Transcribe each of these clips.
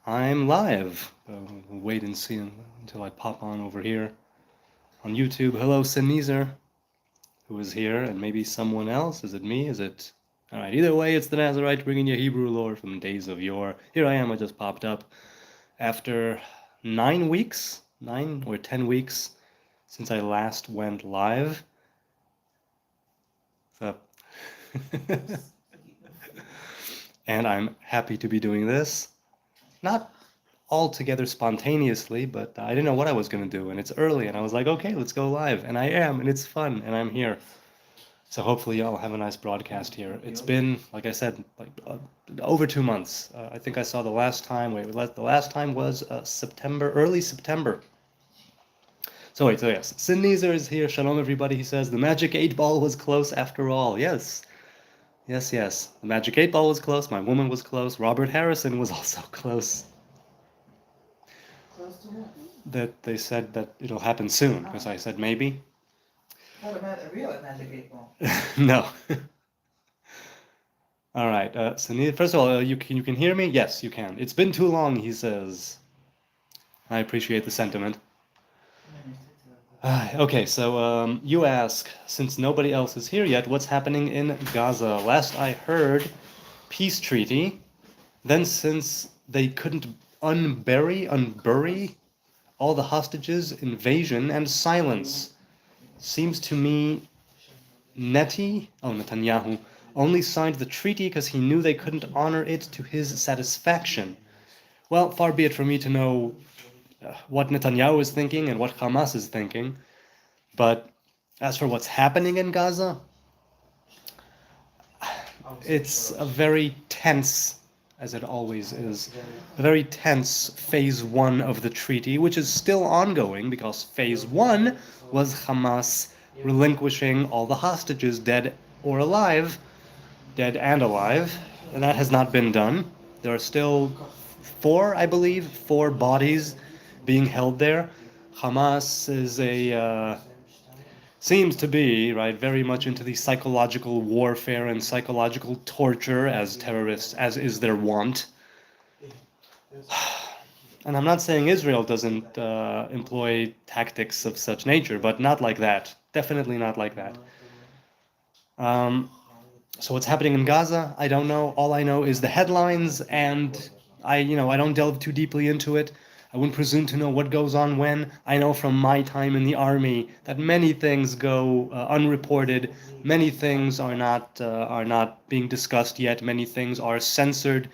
I'm live. We'll wait and see until I pop on over here on YouTube. Hello, Sneezer, who is here, and maybe someone else. Is it me? Is it? All right. Either way, it's the Nazarite bringing you Hebrew lore from days of yore. Here I am. I just popped up after 9 weeks, 9 or 10 weeks since I last went live. So, and I'm happy to be doing this. Not altogether spontaneously, but I didn't know what I was going to do, and it's early, and I was like, okay, let's go live, and I am, and it's fun, and I'm here. So hopefully y'all have a nice broadcast here. It's been, like I said, like over 2 months. I think I saw the last time. The last time was September, early September. So yes, Sneezer is here. Shalom, everybody. He says the magic 8 ball was close after all. Yes, yes. The magic 8 ball was close. My woman was close. Robert Harrison was also close. Close to what? That they said that it'll happen soon, because I said maybe. What about a real magic 8 ball? No. All right. So first of all, you can hear me? Yes, you can. It's been too long, he says. I appreciate the sentiment. Okay, so you ask, since nobody else is here yet, what's happening in Gaza? Last I heard, peace treaty. Then since they couldn't unbury all the hostages, invasion, and silence. Seems to me Netanyahu, only signed the treaty because he knew they couldn't honor it to his satisfaction. Well, far be it from me to know what Netanyahu is thinking and what Hamas is thinking, but as for what's happening in Gaza, it's a very tense, as it always is, a very tense phase 1 of the treaty, which is still ongoing because phase 1 was Hamas relinquishing all the hostages, dead or alive, dead and alive, and that has not been done. There are still four bodies being held there. Hamas is seems to be, right, very much into the psychological warfare and psychological torture as terrorists, as is their wont. And I'm not saying Israel doesn't employ tactics of such nature, but not like that. Definitely not like that. So what's happening in Gaza, I don't know. All I know is the headlines, and I don't delve too deeply into it. I wouldn't presume to know what goes on when. I know from my time in the army that many things go unreported. Many things are not being discussed yet. Many things are censored.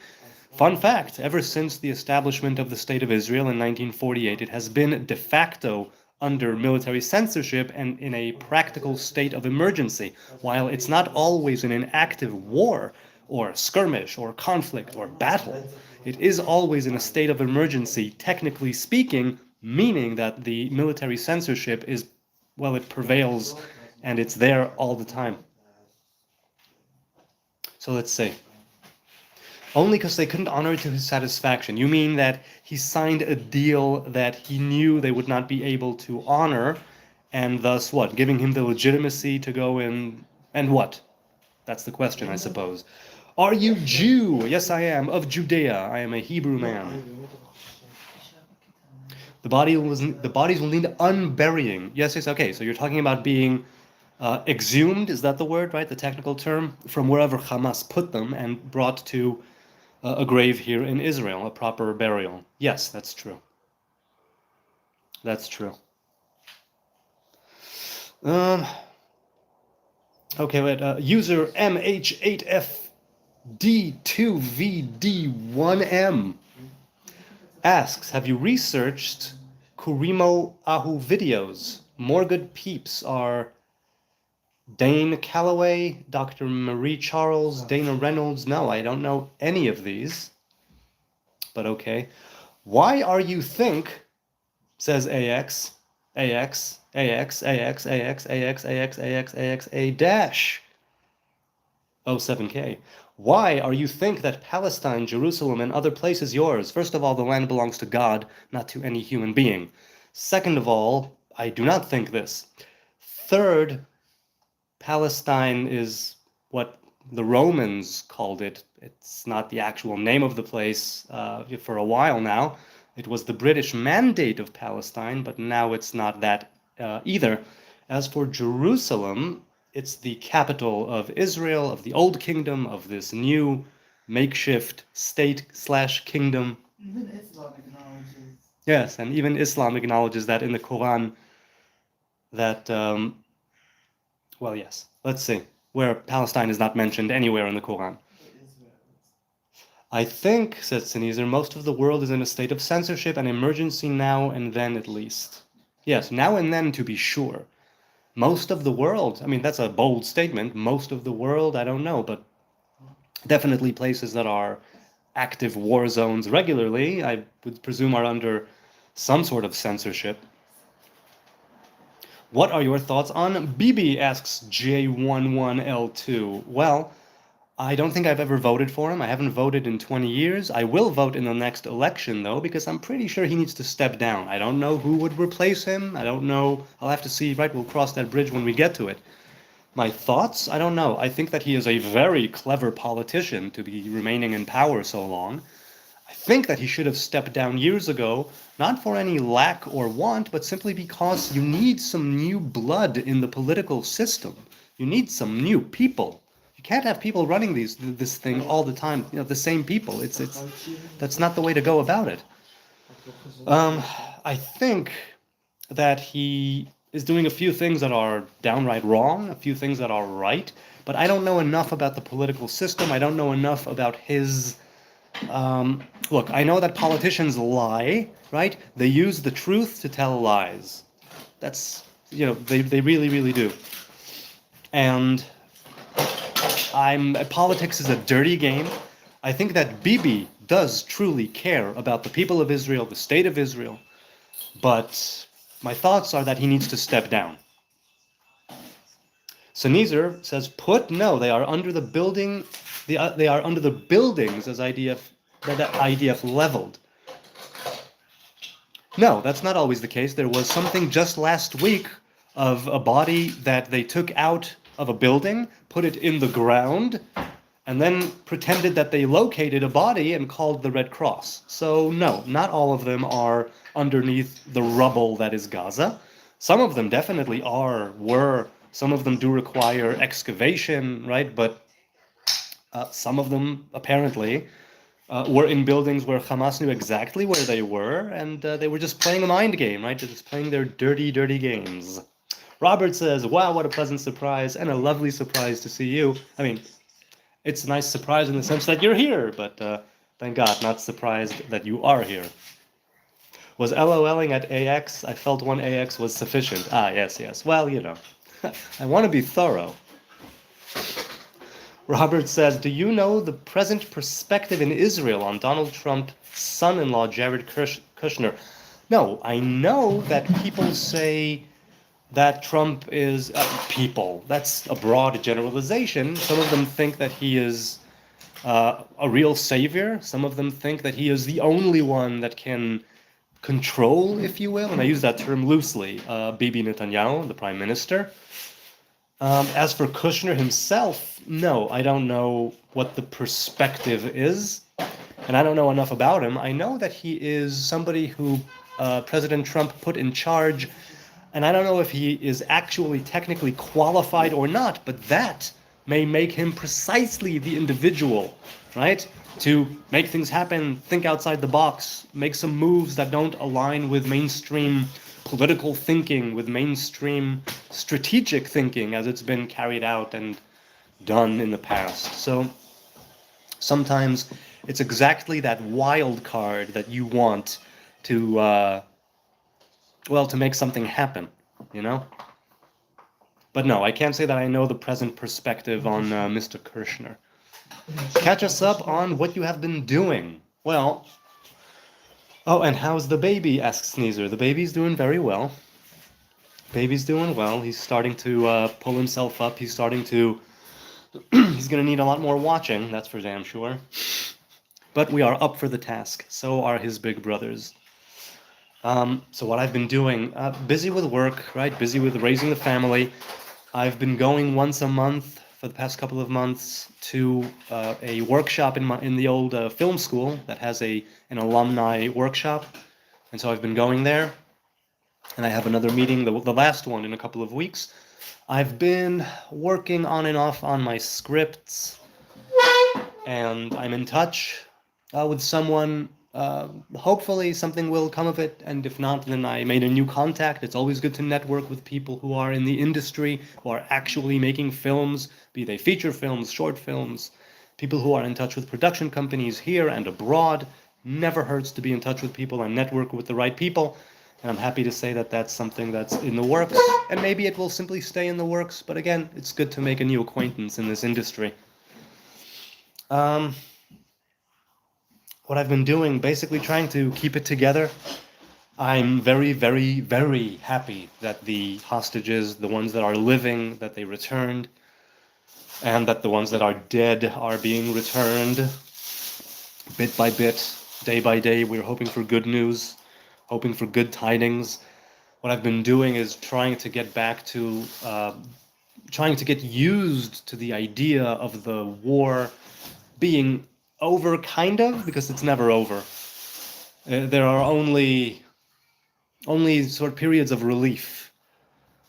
Fun fact, ever since the establishment of the State of Israel in 1948, it has been de facto under military censorship and in a practical state of emergency. While it's not always in an active war or skirmish or conflict or battle, it is always in a state of emergency, technically speaking, meaning that the military censorship is, well, it prevails and it's there all the time. So let's see. Only because they couldn't honor it to his satisfaction. You mean that he signed a deal that he knew they would not be able to honor, and thus what? Giving him the legitimacy to go in, and what? That's the question, I suppose. Are you Jew? Yes, I am. Of Judea. I am a Hebrew man. The bodies will need unburying. Yes, okay. So you're talking about being exhumed, is that the word, right? The technical term? From wherever Hamas put them and brought to a grave here in Israel, a proper burial. Yes, that's true. That's true. Okay, wait. User MH8FD2VD1M asks, have you researched Kurimo Ahu videos? More good peeps are Dane Calloway, Dr. Marie Charles, Dana Reynolds. No, I don't know any of these. But okay. Why are you think, says AX, AX, AX, AX, AX, AX, AX, AX, AX, A dash 07K. Why are you think that Palestine, Jerusalem, and other places yours? First of all, the land belongs to God, not to any human being. Second of all, I do not think this. Third, Palestine is what the Romans called it. It's not the actual name of the place for a while now. It was the British Mandate of Palestine, but now it's not that either. As for Jerusalem, it's the capital of Israel, of the Old Kingdom, of this new makeshift state/kingdom. Even Islam acknowledges. Yes, and even Islam acknowledges that in the Quran. That well, yes. Let's see. Where Palestine is not mentioned anywhere in the Quran. I think, said Sneezer, most of the world is in a state of censorship and emergency now and then at least. Yes, now and then to be sure. Most of the world, I mean, that's a bold statement. Most of the world, I don't know, but definitely places that are active war zones regularly, I would presume are under some sort of censorship. What are your thoughts on Bibi, asks J11L2. Well, I don't think I've ever voted for him. I haven't voted in 20 years. I will vote in the next election, though, because I'm pretty sure he needs to step down. I don't know who would replace him. I don't know. I'll have to see, right? We'll cross that bridge when we get to it. My thoughts? I don't know. I think that he is a very clever politician to be remaining in power so long. I think that he should have stepped down years ago, not for any lack or want, but simply because you need some new blood in the political system. You need some new people. You can't have people running this thing all the time, the same people. That's not the way to go about it. I think that he is doing a few things that are downright wrong, a few things that are right, but I don't know enough about the political system. I don't know enough about his look, I know that politicians lie, right? They use the truth to tell lies. That's, they really, really do. And politics is a dirty game. I think that Bibi does truly care about the people of Israel, the state of Israel, but my thoughts are that he needs to step down. Sneezer says, no, they are under the building. They are under the buildings as IDF leveled. No, that's not always the case. There was something just last week of a body that they took out of a building, put it in the ground, and then pretended that they located a body and called the Red Cross. So no, not all of them are underneath the rubble that is Gaza. Some of them definitely were. Some of them do require excavation, right? But some of them apparently were in buildings where Hamas knew exactly where they were, and they were just playing a mind game, right? They're just playing their dirty, dirty games. Robert says, wow, what a pleasant surprise, and a lovely surprise to see you. I mean, it's a nice surprise in the sense that you're here, but thank God, not surprised that you are here. Was LOLing at AX? I felt one AX was sufficient. Ah, yes. Well, I want to be thorough. Robert says, do you know the present perspective in Israel on Donald Trump's son-in-law, Jared Kushner? No, I know that people say that Trump is... people, that's a broad generalization. Some of them think that he is a real savior. Some of them think that he is the only one that can control, if you will, and I use that term loosely, Bibi Netanyahu, the prime minister. As for Kushner himself, no, I don't know what the perspective is, and I don't know enough about him. I know that he is somebody who President Trump put in charge, and I don't know if he is actually technically qualified or not, but that may make him precisely the individual, right? To make things happen, think outside the box, make some moves that don't align with mainstream political thinking, with mainstream strategic thinking as it's been carried out and done in the past. So sometimes it's exactly that wild card that you want to, to make something happen, But no, I can't say that I know the present perspective on Mr. Kushner. Catch us up on what you have been doing. Well, oh, and how's the baby, asks Sneezer. The baby's doing very well. Baby's doing well. He's starting to pull himself up. He's starting to... he's going to need a lot more watching, that's for damn sure. But we are up for the task. So are his big brothers. So what I've been doing, busy with work, right? Busy with raising the family. I've been going once a month for the past couple of months to a workshop in the old film school that has an alumni workshop, and so I've been going there, and I have another meeting, the last one in a couple of weeks. I've been working on and off on my scripts, and I'm in touch with someone. Hopefully something will come of it, and if not, then I made a new contact. It's always good to network with people who are in the industry, who are actually making films, be they feature films, short films, people who are in touch with production companies here and abroad. Never hurts to be in touch with people and network with the right people. And I'm happy to say that that's something that's in the works, and maybe it will simply stay in the works, but again, it's good to make a new acquaintance in this industry. What I've been doing, basically trying to keep it together. I'm very, very, very happy that the hostages, the ones that are living, that they returned, and that the ones that are dead are being returned bit by bit, day by day. We're hoping for good news, hoping for good tidings. What I've been doing is trying to get back to, trying to get used to the idea of the war being over, kind of, because it's never over. There are only sort of periods of relief,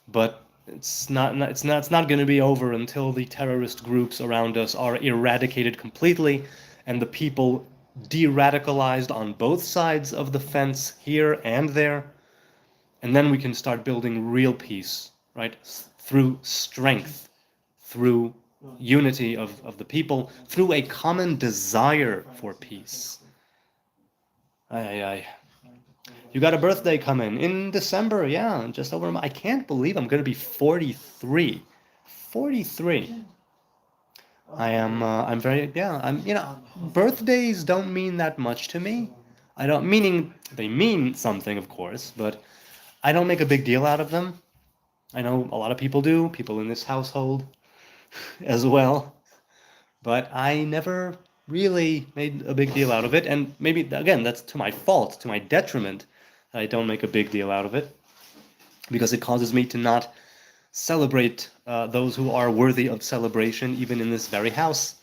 but it's not going to be over until the terrorist groups around us are eradicated completely, and the people de-radicalized on both sides of the fence, here and there, and then we can start building real peace, right? Through strength, through unity of the people, through a common desire for peace. You got a birthday coming in December, yeah, just over. I can't believe I'm going to be 43. 43. I'm very, yeah, birthdays don't mean that much to me. Meaning they mean something, of course, but I don't make a big deal out of them. I know a lot of people do, people in this household as well, but I never really made a big deal out of it, and maybe, again, that's to my fault, to my detriment, that I don't make a big deal out of it, because it causes me to not celebrate those who are worthy of celebration, even in this very house.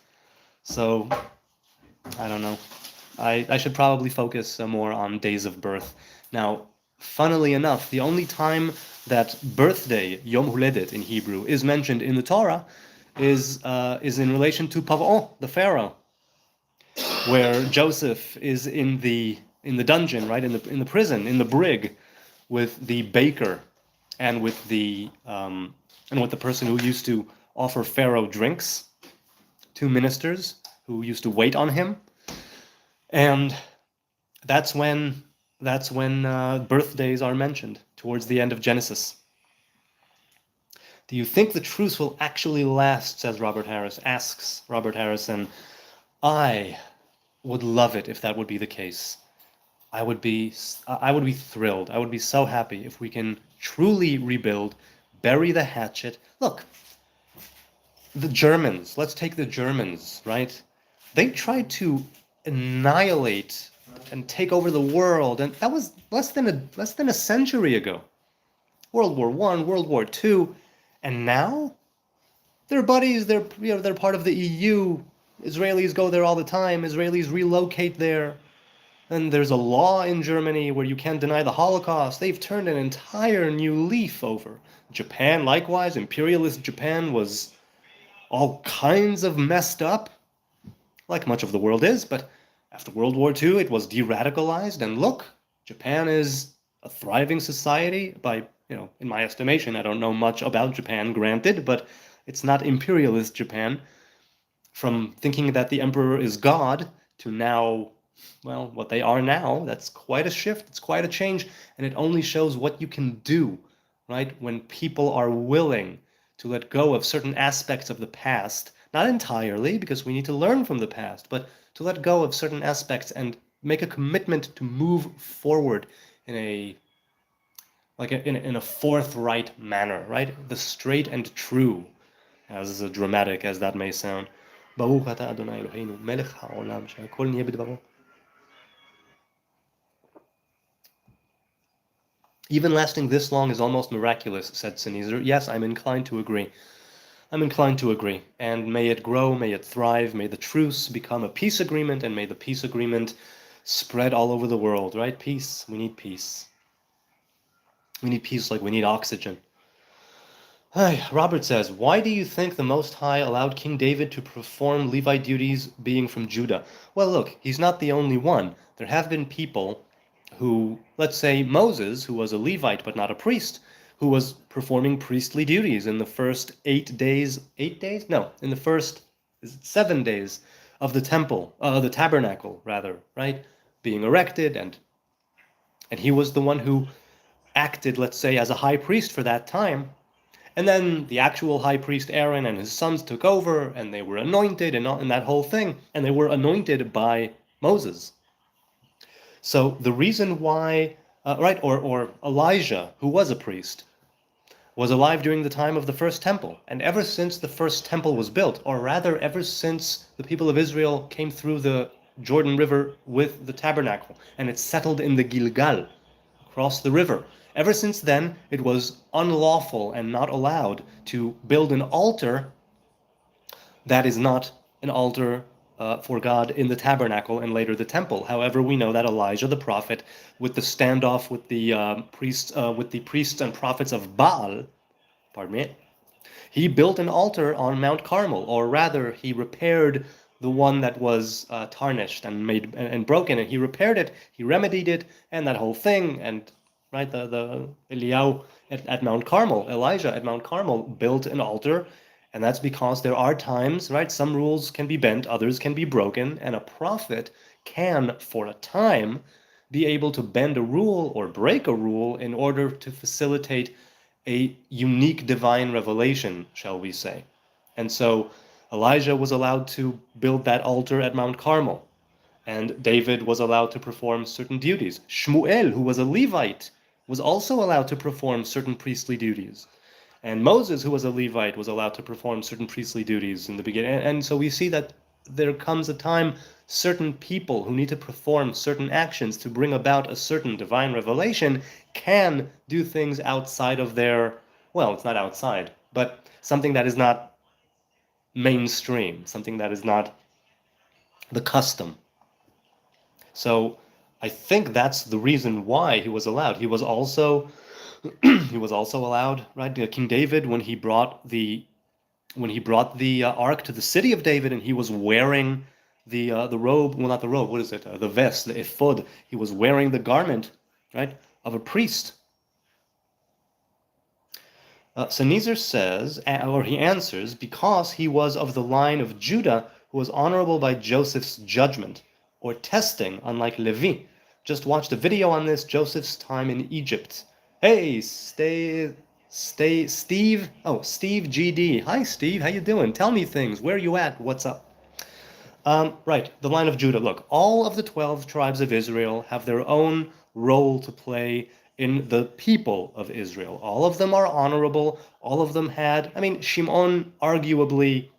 So, I don't know. I should probably focus more on days of birth. Now, funnily enough, the only time that birthday, Yom Huledet in Hebrew, is mentioned in the Torah is in relation to Pav'on, the Pharaoh, where Joseph is in the dungeon, right, in the prison, in the brig, with the baker, and with the person who used to offer Pharaoh drinks, two ministers who used to wait on him, and that's when birthdays are mentioned towards the end of Genesis. Do you think the truce will actually last? Says Robert Harris. Asks Robert Harrison. I would love it if that would be the case. I would be thrilled. I would be so happy if we can truly rebuild, bury the hatchet. Look, the Germans. Let's take the Germans, right? They tried to annihilate and take over the world, and that was less than a century ago. World War I, World War II, and now they're buddies. They're part of the EU. Israelis go there all the time. Israelis relocate there. And there's a law in Germany where you can't deny the Holocaust. They've turned an entire new leaf over. Japan, likewise, imperialist Japan was all kinds of messed up, like much of the world is, but after World War II, it was de-radicalized, and look, Japan is a thriving society by, in my estimation. I don't know much about Japan, granted, but it's not imperialist Japan. From thinking that the emperor is God to now, well, what they are now, that's quite a shift, it's quite a change, and it only shows what you can do, right, when people are willing to let go of certain aspects of the past, not entirely, because we need to learn from the past, but to let go of certain aspects and make a commitment to move forward in a forthright manner, right? The straight and true, as dramatic as that may sound. ברוך אתה אדוני אלוהינו, מלך העולם, שהכל נהיה בדברו. Even lasting this long is almost miraculous, said Sneezer. Yes, I'm inclined to agree. I'm inclined to agree. And may it grow, may it thrive, may the truce become a peace agreement, and may the peace agreement spread all over the world, right? Peace. We need peace. We need peace like we need oxygen. Hi, Robert says, why do you think the Most High allowed King David to perform Levite duties being from Judah? Well, look, he's not the only one. There have been people who, let's say Moses, who was a Levite but not a priest, who was performing priestly duties in the first 8 days? No, in the first 7 days of the temple, the tabernacle, rather, right? Being erected, and he was the one who acted, let's say, as a high priest for that time. And then the actual high priest Aaron and his sons took over, and they were anointed, and that whole thing, and they were anointed by Moses. So the reason why, right, or Elijah, who was a priest, was alive during the time of the first temple. And ever since the first temple was built, or rather, ever since the people of Israel came through the Jordan River with the tabernacle, and it settled in the Gilgal, across the river, ever since then, it was unlawful and not allowed to build an altar that is not an altar for God in the tabernacle and later the temple. However, we know that Elijah the prophet, with the standoff with the priests and prophets of Baal, pardon me, he built an altar on Mount Carmel, or rather, he repaired the one that was tarnished and made and broken, and he repaired it, he remedied it, and that whole thing, and right, the Eliyahu at Mount Carmel, Elijah at Mount Carmel built an altar, and that's because there are times, right, some rules can be bent, others can be broken, and a prophet can, for a time, be able to bend a rule or break a rule in order to facilitate a unique divine revelation, shall we say. And so Elijah was allowed to build that altar at Mount Carmel, and David was allowed to perform certain duties. Shmuel, who was a Levite, was also allowed to perform certain priestly duties. And Moses, who was a Levite, was allowed to perform certain priestly duties in the beginning. And so we see that there comes a time certain people who need to perform certain actions to bring about a certain divine revelation can do things outside of their, well, it's not outside, but something that is not mainstream, something that is not the custom. So I think that's the reason why he was allowed. He was also allowed, right? King David, when he brought the ark to the city of David, and he was wearing the robe, well, not the robe, what is it? The vest, the ephod. He was wearing the garment, right, of a priest. So Nezer says, or he answers, because he was of the line of Judah, who was honorable by Joseph's judgment, or testing, unlike Levi. Just watched a video on this, Joseph's time in Egypt. Hey, Steve. Oh, Steve GD. Hi, Steve. How you doing? Tell me things. Where are you at? What's up? Right, the line of Judah. Look, all of the 12 tribes of Israel have their own role to play in the people of Israel. All of them are honorable. All of them had, I mean, Shimon arguably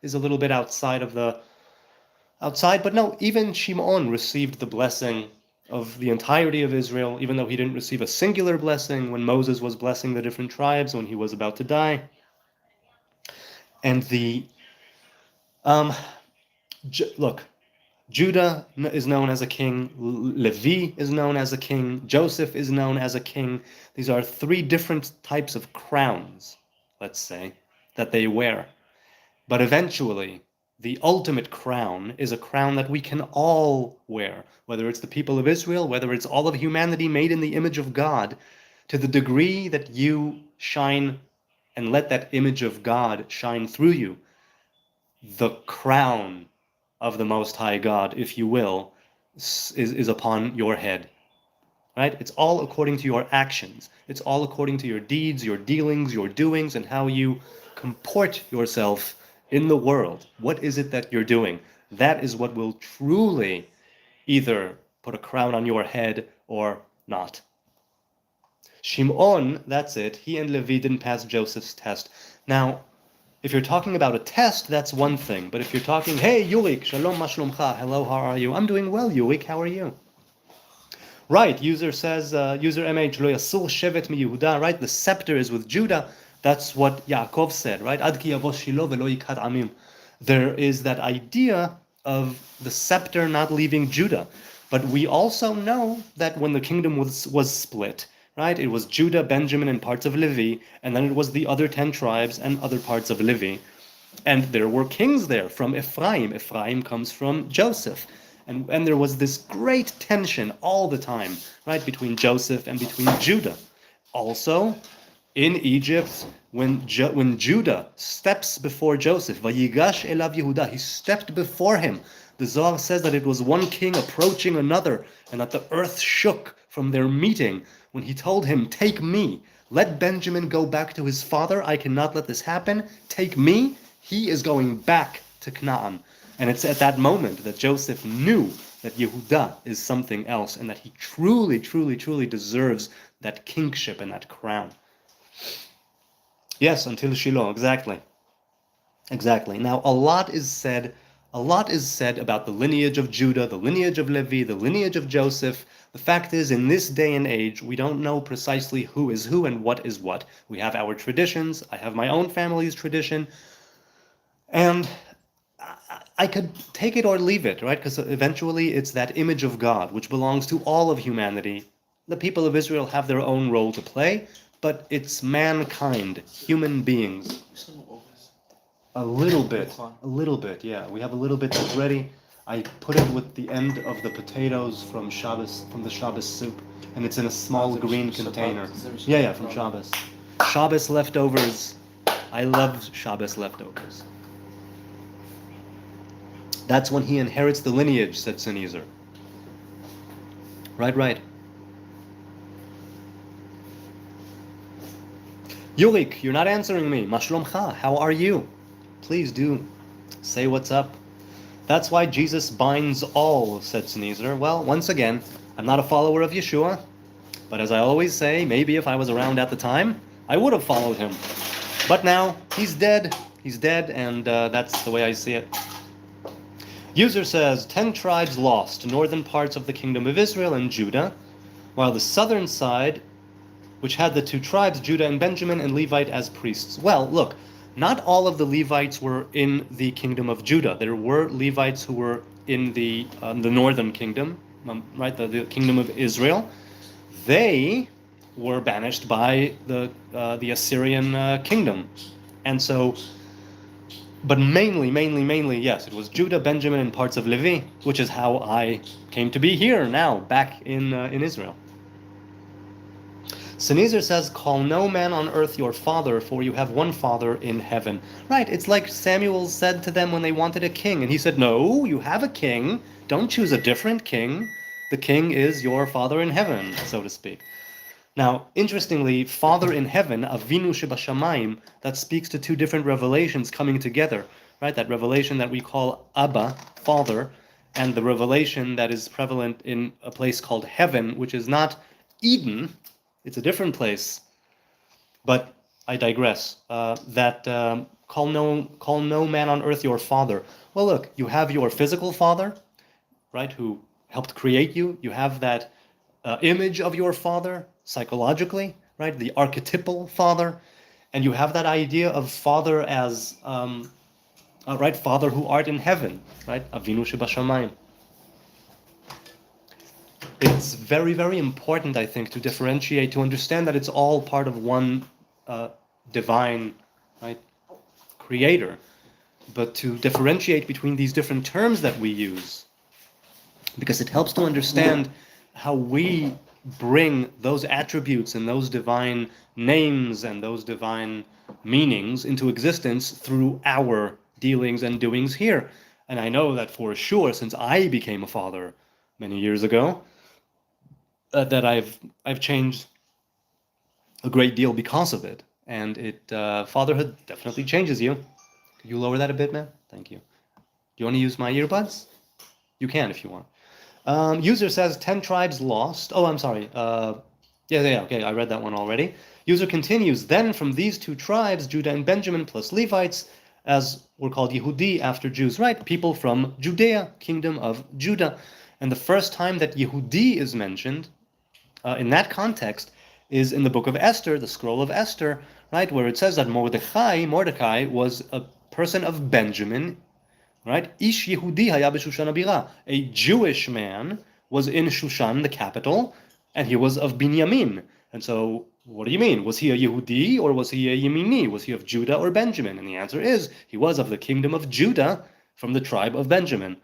is a little bit outside, but no, even Shimon received the blessing of the entirety of Israel, even though he didn't receive a singular blessing when Moses was blessing the different tribes when he was about to die. And look, Judah is known as a king, Levi is known as a king, Joseph is known as a king. These are three different types of crowns, let's say, that they wear. But eventually, the ultimate crown is a crown that we can all wear, whether it's the people of Israel, whether it's all of humanity made in the image of God, to the degree that you shine and let that image of God shine through you. The crown of the Most High God, if you will, is upon your head. Right? It's all according to your actions. It's all according to your deeds, your dealings, your doings, and how you comport yourself in the world. What is it that you're doing? That is what will truly either put a crown on your head or not. Shimon, that's it. He and Levi didn't pass Joseph's test. Now, if you're talking about a test, that's one thing. But if you're talking, hey, Yurik, shalom, ma shlomcha, hello, how are you? I'm doing well, Yurik, how are you? Right, user says, user MH, lo yasur shevet mi Yehuda, right? The scepter is with Judah, That's what Yaakov said, right? Ad ki yavo Shilo velo yikad amim. There is that idea of the scepter not leaving Judah. But we also know that when the kingdom was split, right? It was Judah, Benjamin, and parts of Levi, and then it was the other 10 tribes and other parts of Levi. And there were kings there from Ephraim. Ephraim comes from Joseph. And there was this great tension all the time, right, between Joseph and between Judah. Also, in Egypt, when Judah steps before Joseph, Vayigash elav Yehuda, he stepped before him. The Zohar says that it was one king approaching another, and that the earth shook from their meeting when he told him, "Take me, let Benjamin go back to his father. I cannot let this happen. Take me." He is going back to Canaan. And it's at that moment that Joseph knew that Yehuda is something else, and that he truly, truly, truly deserves that kingship and that crown. Yes, until Shiloh, exactly. Exactly. Now, a lot is said about the lineage of Judah, the lineage of Levi, the lineage of Joseph. The fact is, in this day and age, we don't know precisely who is who and what is what. We have our traditions. I have my own family's tradition. And I could take it or leave it, right? Because eventually it's that image of God, which belongs to all of humanity. The people of Israel have their own role to play, but it's mankind, human beings. A little bit, yeah. We have a little bit that's ready. I put it with the end of the potatoes from the Shabbos soup, and it's in a small green container. Yeah, from Shabbos. Shabbos leftovers. I love Shabbos leftovers. That's when he inherits the lineage, said Sneezer. Right. Yurik, you're not answering me. Mashlomcha, how are you? Please do say what's up. That's why Jesus binds all, said Sneezer. Well, once again, I'm not a follower of Yeshua, but as I always say, maybe if I was around at the time, I would have followed him. But now, he's dead. He's dead, and that's the way I see it. User says, 10 tribes lost, northern parts of the kingdom of Israel and Judah, while the southern side, which had the 2 tribes, Judah and Benjamin, and Levite as priests. Well, look, not all of the Levites were in the kingdom of Judah. There were Levites who were in the northern kingdom, right, the kingdom of Israel. They were banished by the Assyrian kingdom. And so, but mainly, yes, it was Judah, Benjamin, and parts of Levi, which is how I came to be here now, back in Israel. Sneezer says, "Call no man on earth your father, for you have one father in heaven." Right, it's like Samuel said to them when they wanted a king, and he said, "No, you have a king. Don't choose a different king. The king is your father in heaven," so to speak. Now, interestingly, Father in heaven, Avinu Shebashamayim, that speaks to 2 different revelations coming together, right? That revelation that we call Abba, Father, and the revelation that is prevalent in a place called heaven, which is not Eden, it's a different place. But I digress. Call no man on earth your father. Well, look, you have your physical father, right, who helped create you. You have that image of your father, psychologically, right? The archetypal father. And you have that idea of father as, right, Father who art in heaven, right? Avinu Shebashamayim. It's very, very important, I think, to differentiate, to understand that it's all part of one divine, right, creator. But to differentiate between these different terms that we use, because it helps to understand how we bring those attributes and those divine names and those divine meanings into existence through our dealings and doings here. And I know that for sure, since I became a father many years ago, that I've changed a great deal because of it. And fatherhood definitely changes you. Could you lower that a bit, man? Thank you. Do you want to use my earbuds? You can if you want. User says 10 tribes lost. Oh, I'm sorry. Okay, I read that one already. User continues, then from these 2 tribes, Judah and Benjamin plus Levites, as were called Yehudi after Jews, right? People from Judea, kingdom of Judah. And the first time that Yehudi is mentioned in that context is in the book of Esther, the scroll of Esther, right, where it says that Mordecai was a person of Benjamin, right? Ish Yehudi haya b'Shushan abira. A Jewish man was in Shushan, the capital, and he was of Binyamin. And so, what do you mean? Was he a Yehudi or was he a Yemini? Was he of Judah or Benjamin? And the answer is, he was of the kingdom of Judah from the tribe of Benjamin.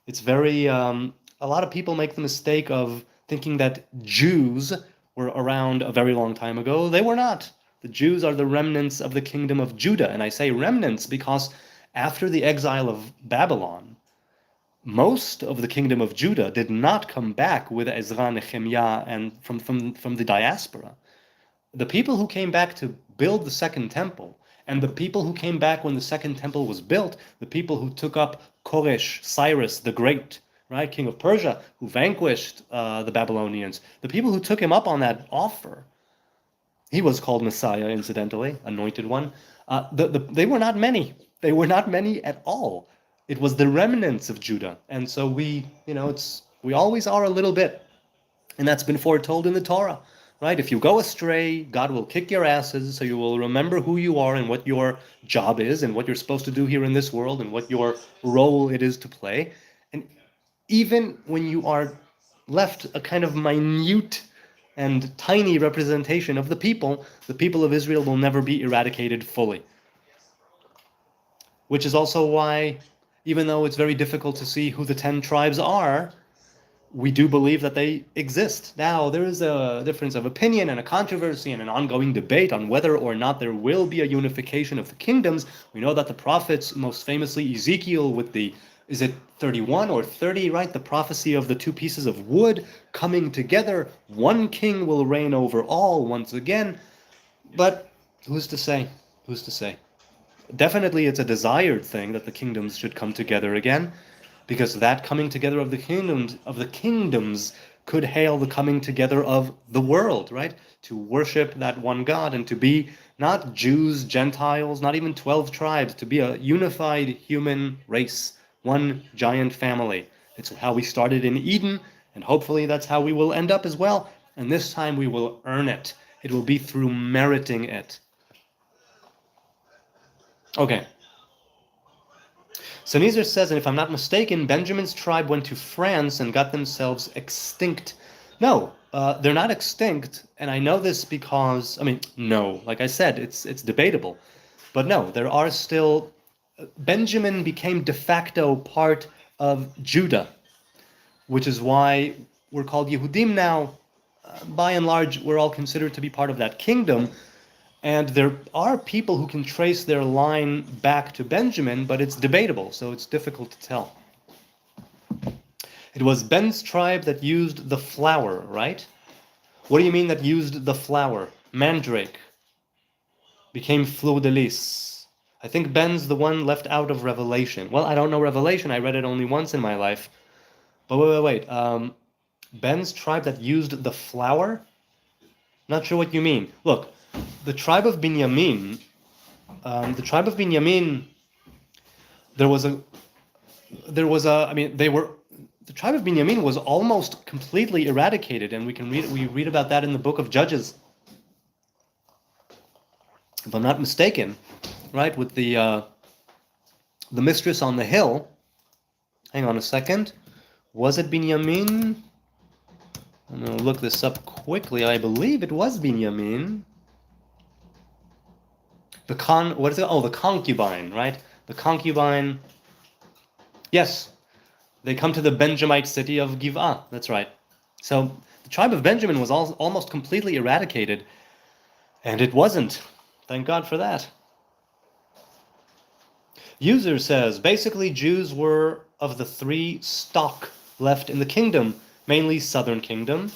It's very, a lot of people make the mistake of thinking that Jews were around a very long time ago. They were not. The Jews are the remnants of the kingdom of Judah. And I say remnants because after the exile of Babylon, most of the kingdom of Judah did not come back with Ezra, Nehemiah, and from the diaspora. The people who came back to build the second temple, and the people who came back when the second temple was built, the people who took up Koresh, Cyrus the Great, right, king of Persia, who vanquished the Babylonians, the people who took him up on that offer, he was called Messiah, incidentally, anointed one, they were not many. They were not many at all. It was the remnants of Judah. And so we always are a little bit. And that's been foretold in the Torah, right? If you go astray, God will kick your asses, so you will remember who you are and what your job is and what you're supposed to do here in this world and what your role it is to play. And even when you are left a kind of minute and tiny representation of the people of Israel will never be eradicated fully. Which is also why, even though it's very difficult to see who the 10 tribes are, we do believe that they exist. Now, there is a difference of opinion and a controversy and an ongoing debate on whether or not there will be a unification of the kingdoms. We know that the prophets, most famously Ezekiel with the, is it 31 or 30, right? The prophecy of the two pieces of wood coming together. One king will reign over all once again. But who's to say? Who's to say? Definitely it's a desired thing that the kingdoms should come together again, because that coming together of the kingdoms could hail the coming together of the world, right? To worship that one God and to be not Jews, Gentiles, not even 12 tribes, to be a unified human race, one giant family. It's how we started in Eden, and hopefully that's how we will end up as well. And this time we will earn it. It will be through meriting it. Okay. So Nizar says, and if I'm not mistaken, Benjamin's tribe went to France and got themselves extinct. No, they're not extinct, and I know this because, no, like I said, it's debatable. But no, there are still, Benjamin became de facto part of Judah, which is why we're called Yehudim now. By and large, we're all considered to be part of that kingdom. And there are people who can trace their line back to Benjamin, but it's debatable, so it's difficult to tell. It was Ben's tribe that used the flower, right? What do you mean that used the flower? Mandrake. Became fleur de lis. I think Ben's the one left out of Revelation. Well, I don't know Revelation. I read it only once in my life. But wait. Ben's tribe that used the flower? Not sure what you mean. Look. The tribe of Binyamin, the tribe of Binyamin, the tribe of Binyamin was almost completely eradicated, and we read about that in the book of Judges. If I'm not mistaken, right, with the mistress on the hill. Hang on a second. Was it Binyamin? I'm going to look this up quickly. I believe it was Binyamin. The concubine, right? The concubine. Yes, they come to the Benjamite city of Giv'ah. That's right. So the tribe of Benjamin was almost completely eradicated, and it wasn't. Thank God for that. User says, basically Jews were of the 3 stock left in the kingdom, mainly southern kingdom,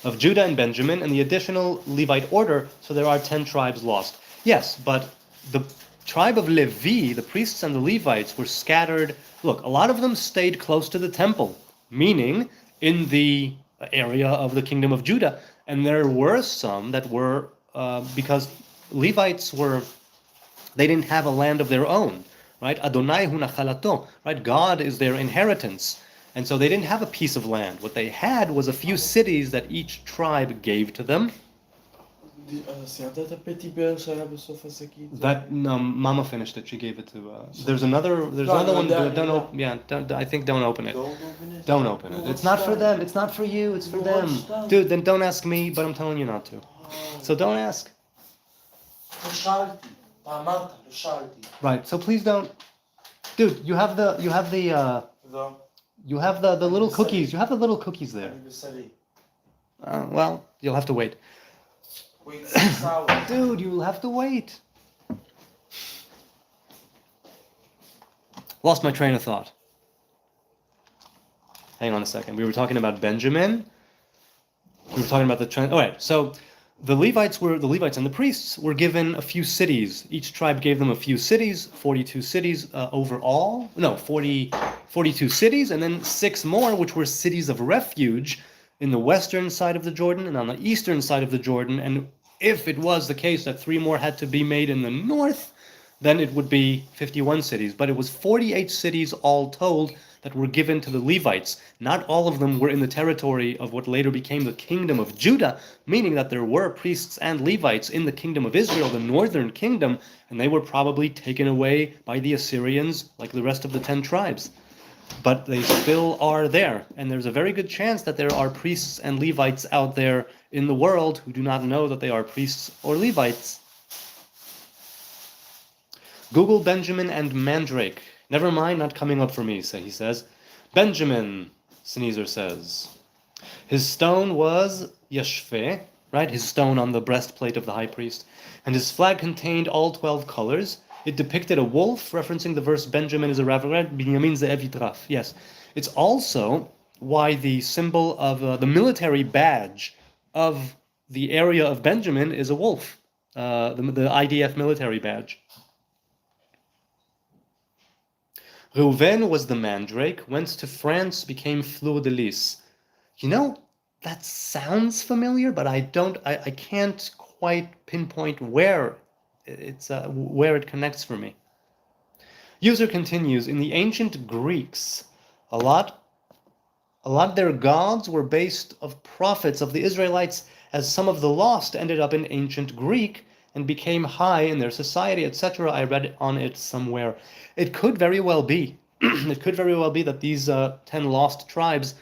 of Judah and Benjamin, and the additional Levite order, so there are 10 tribes lost. Yes, but the tribe of Levi, the priests and the Levites, were scattered. Look, a lot of them stayed close to the temple, meaning in the area of the kingdom of Judah. And there were some that were, because Levites they didn't have a land of their own, right? Adonai hu nachalato, right? God is their inheritance. And so they didn't have a piece of land. What they had was a few cities that each tribe gave to them. Assim, até tapete para a pessoa fazer aqui. That no, Mama finished it. She gave it to. There's another one. Don't open. Yeah, I think don't open it. Don't open it. It's not for them. It's not for you. It's for them. Dude, then don't ask me. But I'm telling you not to. So don't ask. Right. So please don't. Dude, you have the little cookies. You have the little cookies there. Well, you'll have to wait. Dude, you'll have to wait. Lost my train of thought. Hang on a second. We were talking about Benjamin. We were talking about the... All right, so the Levites and the priests were given a few cities. Each tribe gave them a few cities, 42 cities overall. No, 42 cities, and then 6 more, which were cities of refuge in the western side of the Jordan and on the eastern side of the Jordan. And if it was the case that 3 more had to be made in the north, then it would be 51 cities. But it was 48 cities all told that were given to the Levites. Not all of them were in the territory of what later became the kingdom of Judah, meaning that there were priests and Levites in the kingdom of Israel, the northern kingdom, and they were probably taken away by the Assyrians like the rest of the 10 tribes. But they still are there, and there's a very good chance that there are priests and Levites out there in the world who do not know that they are priests or Levites. Google Benjamin and Mandrake. Never mind, not coming up for me, he says. Benjamin, Sneezer says. His stone was Yeshveh, right? His stone on the breastplate of the high priest. And his flag contained all 12 colors. It depicted a wolf, referencing the verse Benjamin is a Rav, Binyamin ze'ev yitraf. Yes. It's also why the symbol of the military badge of the area of Benjamin is a wolf, the IDF military badge. Reuven was the mandrake, went to France, became fleur-de-lis. You know, that sounds familiar, but I can't quite pinpoint where it connects for me. User continues, in the ancient Greeks, a lot their gods were based of prophets of the Israelites, as some of the lost ended up in ancient Greek and became high in their society, etc. I read on it somewhere. It could very well be. It could very well be that these 10 lost tribes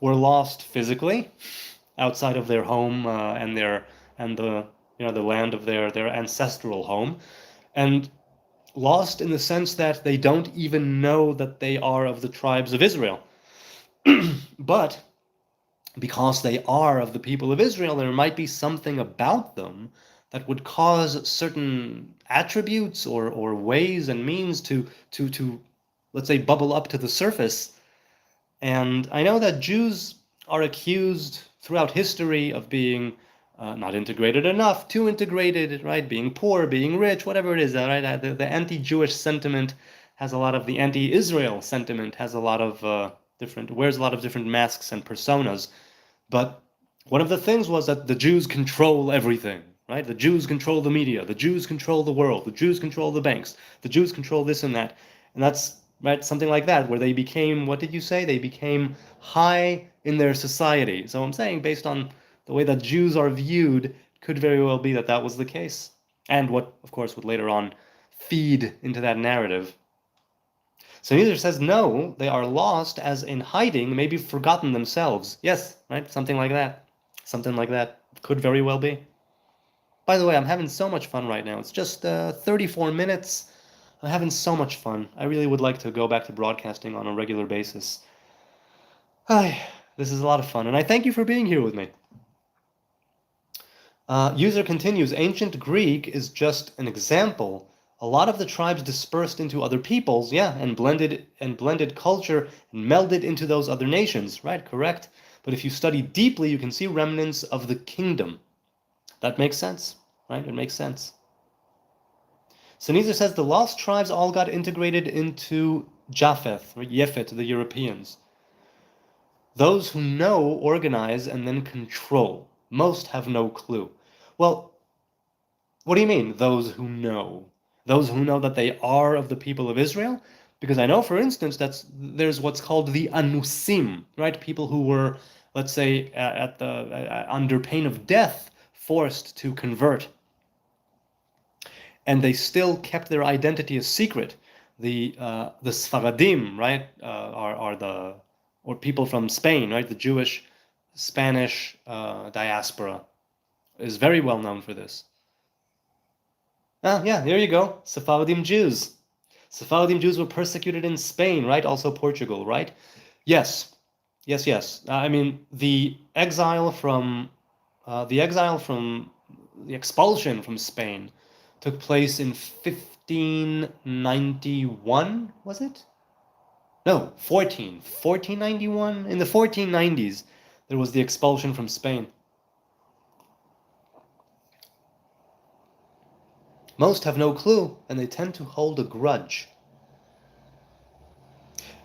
were lost physically, outside of their home and the land of their ancestral home, and lost in the sense that they don't even know that they are of the tribes of Israel. But because they are of the people of Israel, there might be something about them that would cause certain attributes or ways and means to let's say bubble up to the surface. And I know that Jews are accused throughout history of being not integrated enough, too integrated, right? Being poor, being rich, whatever it is, right? The anti-Jewish sentiment has a lot of the anti-Israel sentiment has a lot of wears a lot of different masks and personas. But one of the things was that the Jews control everything, right? The Jews control the media, the Jews control the world, the Jews control the banks, the Jews control this and that. And that's, right, something like that, where they became, what did you say? They became high in their society. So I'm saying, based on the way that Jews are viewed, could very well be that that was the case. And what, of course, would later on feed into that narrative. So Neither says, no, they are lost as in hiding, maybe forgotten themselves. Yes, right, something like that. Something like that could very well be. By the way, I'm having so much fun right now. It's just 34 minutes. I'm having so much fun. I really would like to go back to broadcasting on a regular basis. This is a lot of fun, and I thank you for being here with me. User continues, ancient Greek is just an example. A lot of the tribes dispersed into other peoples, yeah, and blended culture and melded into those other nations, right? Correct. But if you study deeply, you can see remnants of the kingdom. That makes sense, right? It makes sense. Sneezer says the lost tribes all got integrated into Japheth, or Yefet, the Europeans. Those who know organize and then control. Most have no clue. Well, what do you mean, those who know? Those who know that they are of the people of Israel? Because I know, for instance, there's what's called the Anusim, right? People who were, let's say, under pain of death, forced to convert. And they still kept their identity a secret. The Sfaradim, right, or people from Spain, right, the Jewish Spanish diaspora is very well known for this. Ah, yeah, there you go, Sephardim Jews. Sephardim Jews were persecuted in Spain, right? Also Portugal, right? Yes, yes. I mean, the expulsion from Spain took place in 1591, was it? No, 1491. In the 1490s, there was the expulsion from Spain. Most have no clue, and they tend to hold a grudge.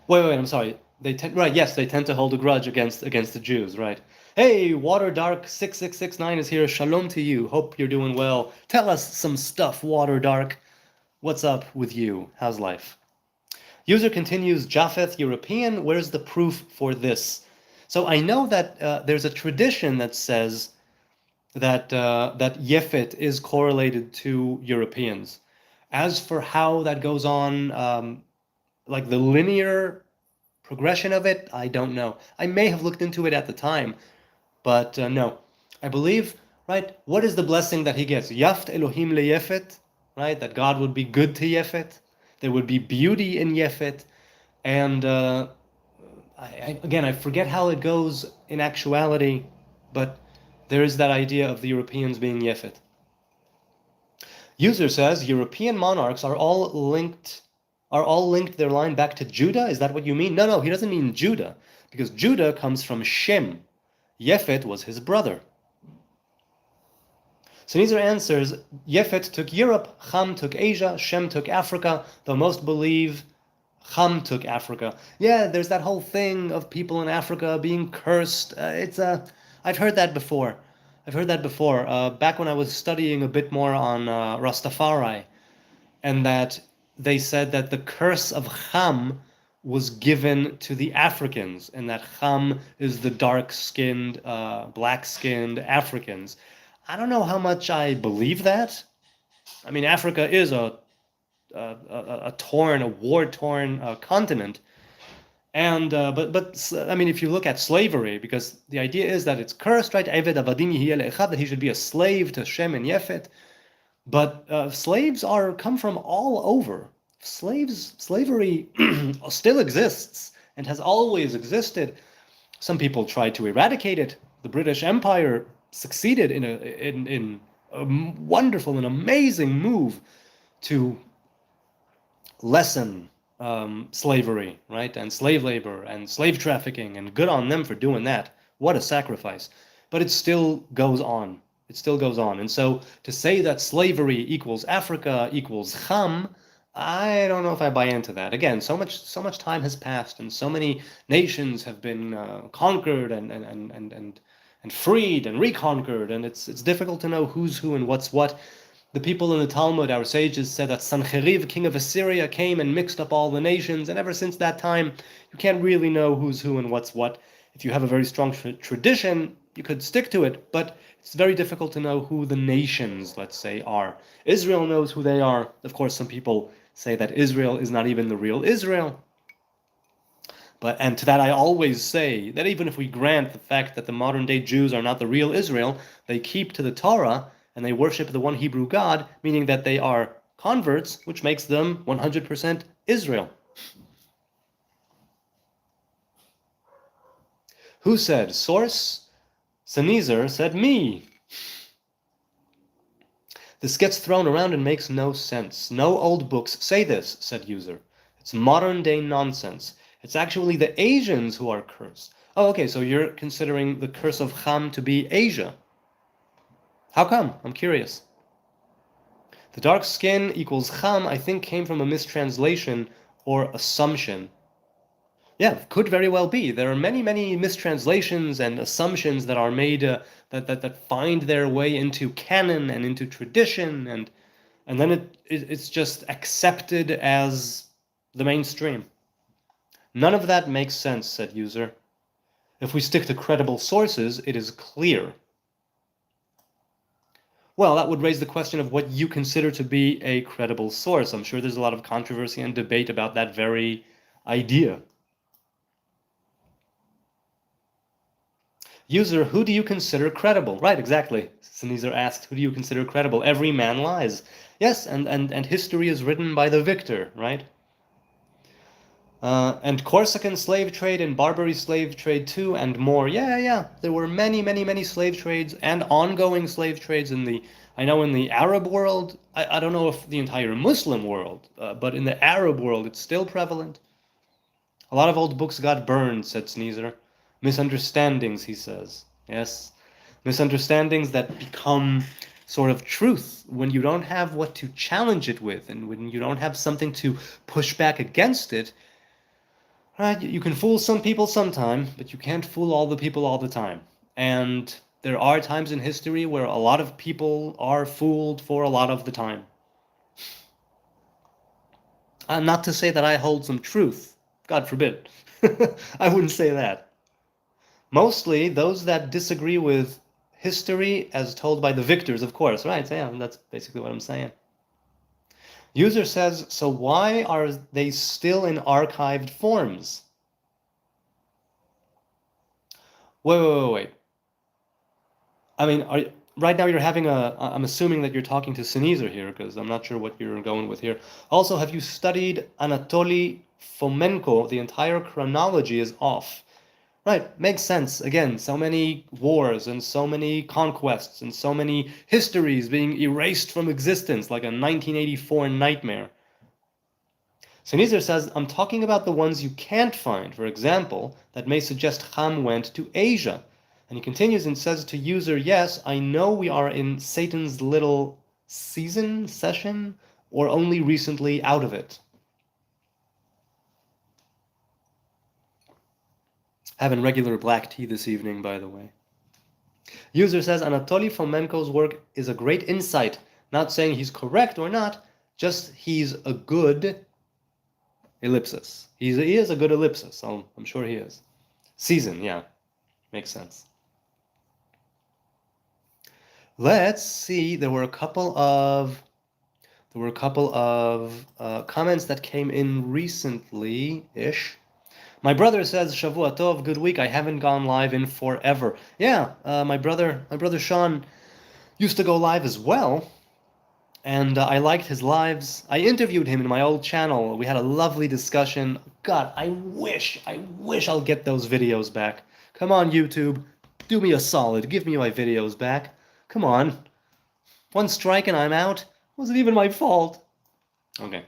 Wait, I'm sorry. They tend to hold a grudge against the Jews, right? Hey, Water Dark 6669 is here. Shalom to you. Hope you're doing well. Tell us some stuff, Water Dark. What's up with you? How's life? User continues, Japheth, European. Where's the proof for this? So I know that there's a tradition that says that Yefet is correlated to Europeans. As for how that goes on, like the linear progression of it, I don't know. I may have looked into it at the time, but no. I believe, right, what is the blessing that he gets? Yaft Elohim leyefet, right, that God would be good to Yefet. There would be beauty in Yefet. And I forget how it goes in actuality, but there is that idea of the Europeans being Yefet. User says European monarchs are all linked their line back to Judah. Is that what you mean? No, he doesn't mean Judah, because Judah comes from Shem. Yefet was his brother. Sneezer answers, Yefet took Europe, Ham took Asia, Shem took Africa, though most believe Ham took Africa. Yeah, there's that whole thing of people in Africa being cursed. I've heard that before. Back when I was studying a bit more on Rastafari, and that they said that the curse of Ham was given to the Africans, and that Ham is the dark-skinned, black-skinned Africans. I don't know how much I believe that. I mean, Africa is a war-torn continent, and but I mean, if you look at slavery, because the idea is that it's cursed, right? Eved avadim yihiyeh le'echav, that he should be a slave to Shem and Yefet. But slaves come from all over. Slavery still exists and has always existed. Some people tried to eradicate it. The British Empire succeeded in a wonderful and amazing move to lessen slavery, right? And slave labor and slave trafficking, and good on them for doing that. What a sacrifice. But it still goes on. And so to say that slavery equals Africa equals Ham, I don't know if I buy into that. Again, so much time has passed, and so many nations have been conquered and freed and reconquered, and it's difficult to know who's who and what's what. The people in the Talmud, our sages, said that Sancheriv, king of Assyria, came and mixed up all the nations, and ever since that time, you can't really know who's who and what's what. If you have a very strong tradition, you could stick to it, but it's very difficult to know who the nations, let's say, are. Israel knows who they are. Of course, some people say that Israel is not even the real Israel. And to that I always say that even if we grant the fact that the modern-day Jews are not the real Israel, they keep to the Torah, and they worship the one Hebrew God, meaning that they are converts, which makes them 100% Israel. Who said? Source? Sneezer said me. This gets thrown around and makes no sense. No old books say this, said User. It's modern-day nonsense. It's actually the Asians who are cursed. Oh, okay, so you're considering the curse of Ham to be Asia. How come? I'm curious. The dark skin equals Ham, I think, came from a mistranslation or assumption. Yeah, could very well be. There are many, many mistranslations and assumptions that are made that find their way into canon and into tradition, and then it's just accepted as the mainstream. None of that makes sense, said User. If we stick to credible sources, it is clear. Well, that would raise the question of what you consider to be a credible source. I'm sure there's a lot of controversy and debate about that very idea. User, who do you consider credible? Right, exactly. Sneezer asked, who do you consider credible? Every man lies. Yes, and history is written by the victor, right? And Corsican slave trade and Barbary slave trade too, and more. Yeah. There were many slave trades and ongoing slave trades I know in the Arab world. I don't know if the entire Muslim world, but in the Arab world, it's still prevalent. A lot of old books got burned, said Sneezer. Misunderstandings, he says. Yes, misunderstandings that become sort of truth when you don't have what to challenge it with, and when you don't have something to push back against it. Right, you can fool some people sometime, but you can't fool all the people all the time. And there are times in history where a lot of people are fooled for a lot of the time. Not to say that I hold some truth, God forbid. I wouldn't say that. Mostly those that disagree with history as told by the victors, of course, right? Yeah, that's basically what I'm saying. User says, so why are they still in archived forms? Wait. I mean, right now you're having I'm assuming that you're talking to Sneezer here, because I'm not sure what you're going with here. Also, have you studied Anatoly Fomenko? The entire chronology is off. Right, makes sense. Again, so many wars and so many conquests and so many histories being erased from existence like a 1984 nightmare. Sneezer says, I'm talking about the ones you can't find, for example, that may suggest Ham went to Asia. And he continues and says to user, yes, I know we are in Satan's little session, or only recently out of it. Having regular black tea this evening, by the way. User says, Anatoly Fomenko's work is a great insight. Not saying he's correct or not, just he's a good ellipsis. He is a good ellipsis. I'm sure he is. Season, yeah. Makes sense. Let's see. There were a couple of comments that came in recently-ish. My brother says, Shavua Tov, good week. I haven't gone live in forever. Yeah, my brother Sean used to go live as well, and I liked his lives. I interviewed him in my old channel. We had a lovely discussion. God, I wish I'll get those videos back. Come on, YouTube, do me a solid. Give me my videos back. Come on. One strike and I'm out. Wasn't even my fault. Okay.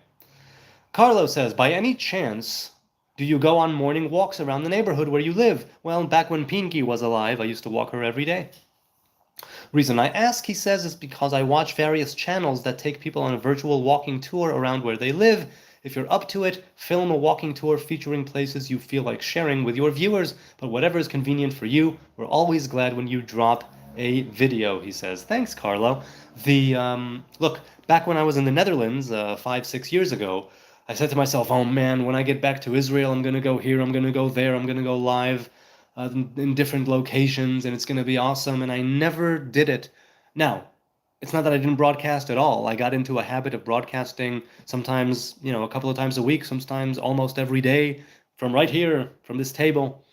Carlo says, by any chance, do you go on morning walks around the neighborhood where you live? Well, back when Pinky was alive, I used to walk her every day. Reason I ask, he says, is because I watch various channels that take people on a virtual walking tour around where they live. If you're up to it, film a walking tour featuring places you feel like sharing with your viewers, but whatever is convenient for you. We're always glad when you drop a video, he says. Thanks, Carlo. Look, back when I was in the Netherlands 5-6 years ago, I said to myself, oh man, when I get back to Israel, I'm going to go here, I'm going to go there, I'm going to go live in different locations, and it's going to be awesome, and I never did it. Now, it's not that I didn't broadcast at all. I got into a habit of broadcasting sometimes, a couple of times a week, sometimes almost every day, from right here, from this table,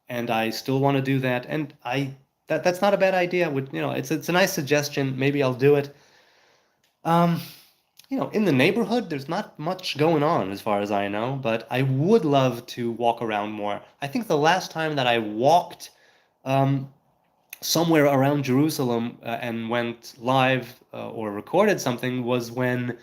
and I still want to do that, and that's not a bad idea. It's a nice suggestion. Maybe I'll do it. In the neighborhood, there's not much going on as far as I know, but I would love to walk around more. I think the last time that I walked somewhere around Jerusalem and went live or recorded something was when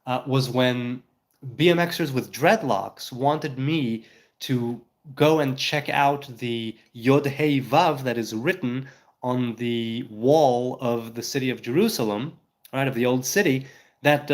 BMXers with dreadlocks wanted me to go and check out the Yod Hey Vav that is written on the wall of the city of Jerusalem, right, of the old city. That's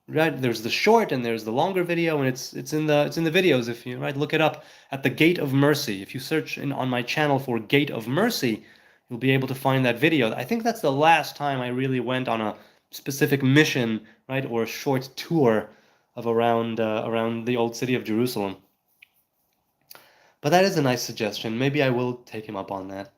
right. There's the short and there's the longer video, and it's in the videos. If you look it up at the Gate of Mercy. If you search on my channel for Gate of Mercy, you'll be able to find that video. I think that's the last time I really went on a specific mission, right, or a short tour of around the old city of Jerusalem. But that is a nice suggestion. Maybe I will take him up on that.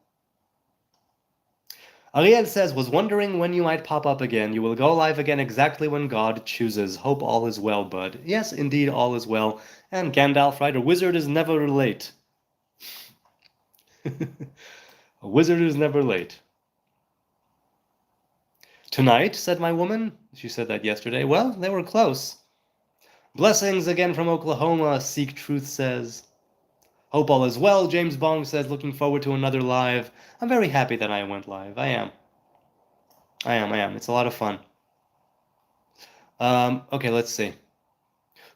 Ariel says, was wondering when you might pop up again. You will go live again exactly when God chooses. Hope all is well, bud. Yes, indeed, all is well. And Gandalf, right? A wizard is never late. A wizard is never late. Tonight, said my woman. She said that yesterday. Well, they were close. Blessings again from Oklahoma, Seek Truth says. Hope all is well, James Bong says, looking forward to another live. I'm very happy that I went live. I am. It's a lot of fun. Okay, let's see.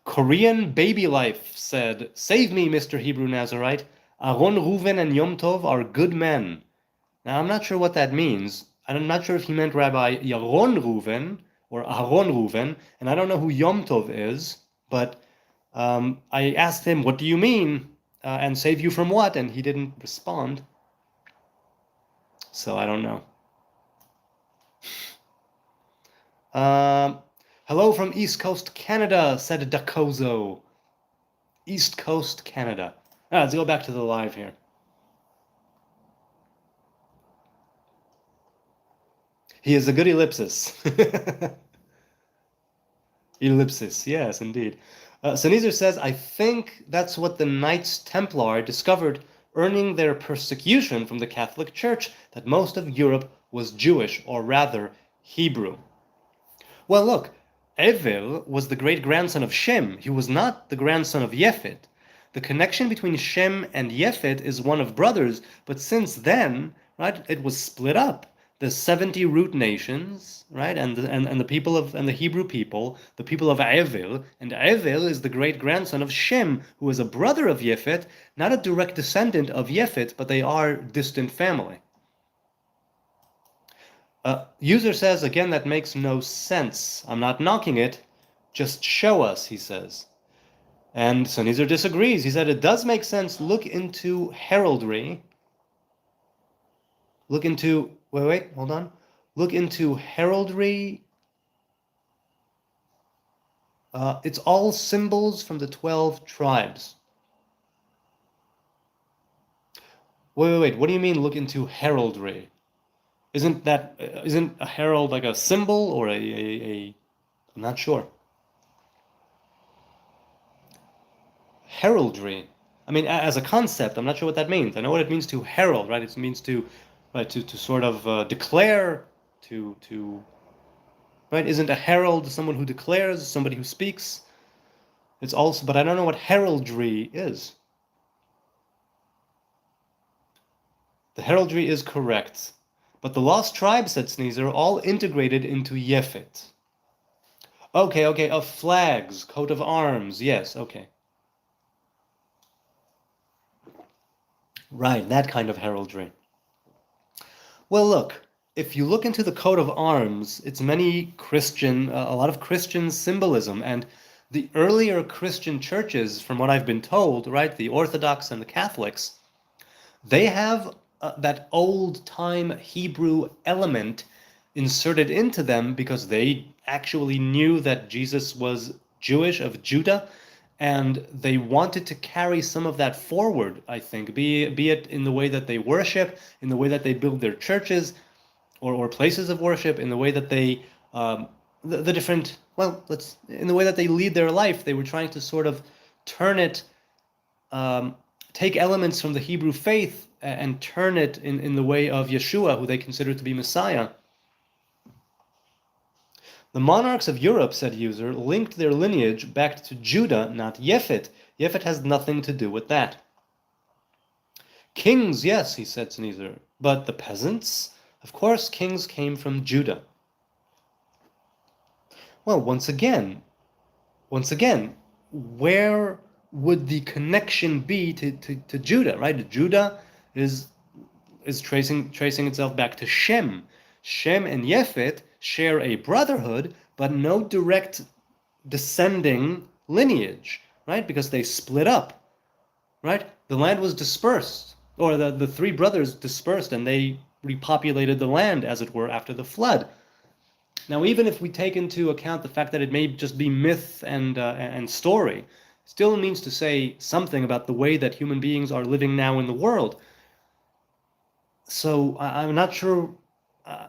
Korean Baby Life said, save me, Mr. Hebrew Nazarite. Aaron Reuven and Yom Tov are good men. Now, I'm not sure what that means. I'm not sure if he meant Rabbi Yaron Reuven or Aaron Reuven, and I don't know who Yom Tov is, but I asked him, what do you mean? And save you from what? And he didn't respond. So I don't know. Hello from East Coast Canada, said Dakozo. East Coast Canada. Let's go back to the live here. He is a good ellipsis. Ellipsis, yes, indeed. Sneezer says, I think that's what the Knights Templar discovered earning their persecution from the Catholic Church, that most of Europe was Jewish, or rather, Hebrew. Well, look, Evil was the great-grandson of Shem. He was not the grandson of Yefet. The connection between Shem and Yefet is one of brothers, but since then, right, it was split up. The 70 root nations, right, and the people of and the Hebrew people, the people of Evil, and Evil is the great-grandson of Shem, who is a brother of Yefet, not a direct descendant of Yefet, but they are distant family. User says, again, that makes no sense. I'm not knocking it. Just show us, he says. And Sneezer disagrees. He said, it does make sense. Look into heraldry. Look into, wait, hold on. Look into heraldry. It's all symbols from the 12 tribes. Wait, what do you mean look into heraldry? Isn't a herald like a symbol or I'm not sure. Heraldry. I mean, as a concept, I'm not sure what that means. I know what it means to herald, right? It means to sort of declare, right? Isn't a herald someone who declares, somebody who speaks? It's also, but I don't know what heraldry is. The heraldry is correct. But the lost tribes, said Sneezer, all integrated into Yefet. Okay, of flags, coat of arms, yes, okay. Right, that kind of heraldry. Well, look, if you look into the coat of arms, it's many Christian, a lot of Christian symbolism, and the earlier Christian churches, from what I've been told, right, the Orthodox and the Catholics, they have that old-time Hebrew element inserted into them because they actually knew that Jesus was Jewish, of Judah, and they wanted to carry some of that forward, I think, be it in the way that they worship, in the way that they build their churches or places of worship, in the way that they, the different, well, in the way that they lead their life. They were trying to sort of turn it, take elements from the Hebrew faith and turn it in the way of Yeshua, who they considered to be Messiah. The monarchs of Europe, said User, linked their lineage back to Judah, not Yefet. Yefet has nothing to do with that. Kings, yes, he said, Sneezer, but the peasants? Of course, kings came from Judah. Well, once again, where would the connection be to Judah, right? Judah is tracing itself back to Shem. Shem and Yefet share a brotherhood, but no direct descending lineage, right? Because they split up, right? The land was dispersed, or the three brothers dispersed, and they repopulated the land, as it were, after the flood. Now, even if we take into account the fact that it may just be myth and story, still means to say something about the way that human beings are living now in the world. So I'm not sure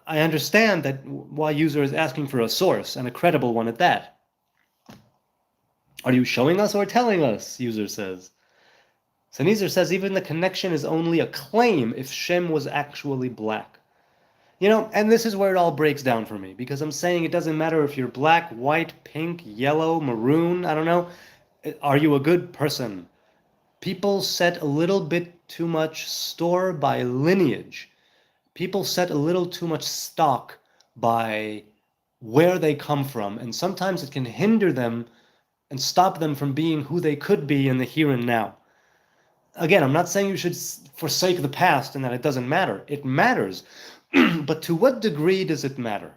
I understand that why user is asking for a source, and a credible one at that. Are you showing us or telling us? User says. Sennheiser says even the connection is only a claim if Shem was actually black. And this is where it all breaks down for me, because I'm saying it doesn't matter if you're black, white, pink, yellow, maroon, I don't know. Are you a good person? People set a little bit too much store by lineage. People set a little too much stock by where they come from, and sometimes it can hinder them and stop them from being who they could be in the here and now. Again, I'm not saying you should forsake the past and that it doesn't matter. It matters. But to what degree does it matter?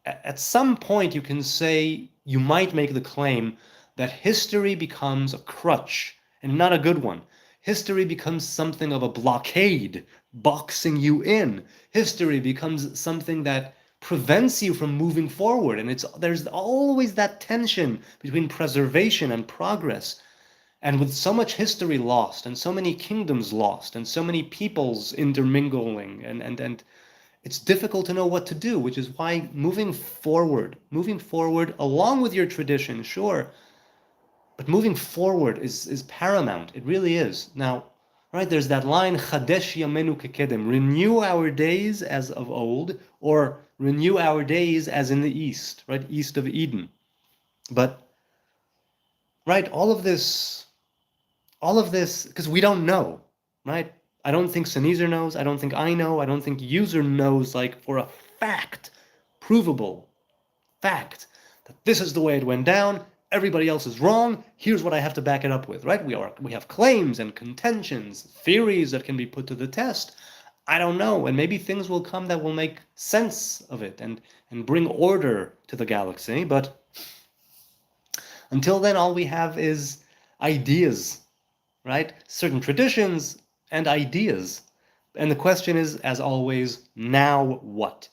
At some point, you can say, you might make the claim that history becomes a crutch, and not a good one. History becomes something of a blockade, boxing you in. History becomes something that prevents you from moving forward, and there's always that tension between preservation and progress. And with so much history lost, and so many kingdoms lost, and so many peoples intermingling, and it's difficult to know what to do, which is why moving forward along with your tradition, sure, but moving forward is paramount. It really is. Now, right, there's that line, Chadesh Yamenu Kekedem, renew our days as of old, or renew our days as in the east, right, east of Eden. But, right, all of this, because we don't know, right? I don't think Sennheiser knows, I don't think I know, I don't think user knows, like, for a fact, provable fact, that this is the way it went down, everybody else is wrong, here's what I have to back it up with, right? We have claims and contentions, theories that can be put to the test. I don't know, and maybe things will come that will make sense of it and bring order to the galaxy, but until then, all we have is ideas, right? Certain traditions and ideas. And the question is, as always, now what?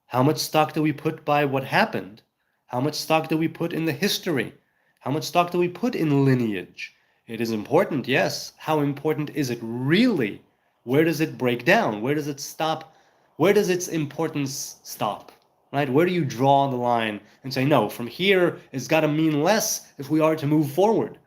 How much stock do we put by what happened? How much stock do we put in the history? How much stock do we put in lineage? It is important, yes. How important is it really? Where does it break down? Where does it stop? Where does its importance stop? Right? Where do you draw the line and say, no, from here it's got to mean less if we are to move forward?